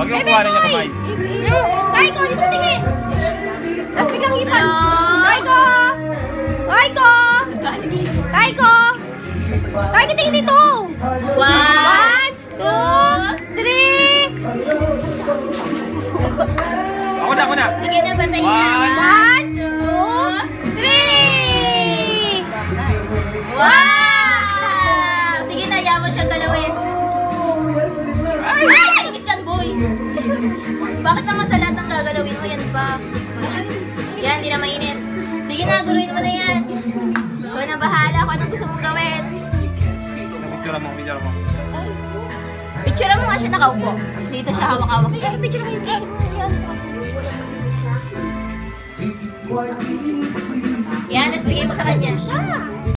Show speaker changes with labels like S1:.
S1: Huwag yung kuha rin niya kamay.
S2: Kay ko, dito tingin. Tapos biglang hipan. Kay ko. Kay ko. Kay ko. Kay ko, tingin dito. 1, 2, 3.
S1: Ako na.
S3: Sige na, bantay na.
S2: 1, 2, 3.
S3: Wow! Sige na, yaman siya galawin. Ay! Ingit yan, boy! Bakit naman sa lahat ng gagalawin mo yan pa? Yan, hindi na mainit. Sige na, guluhin mo na yan. Ikaw na bahala kung anong gusto mong gawin.
S1: Picture mo.
S3: Picture mo nga siya nakaupo. Dito siya hawak-hawak. Ay, picture mo yung yan, tapos bigay mo sa kanya. Siya!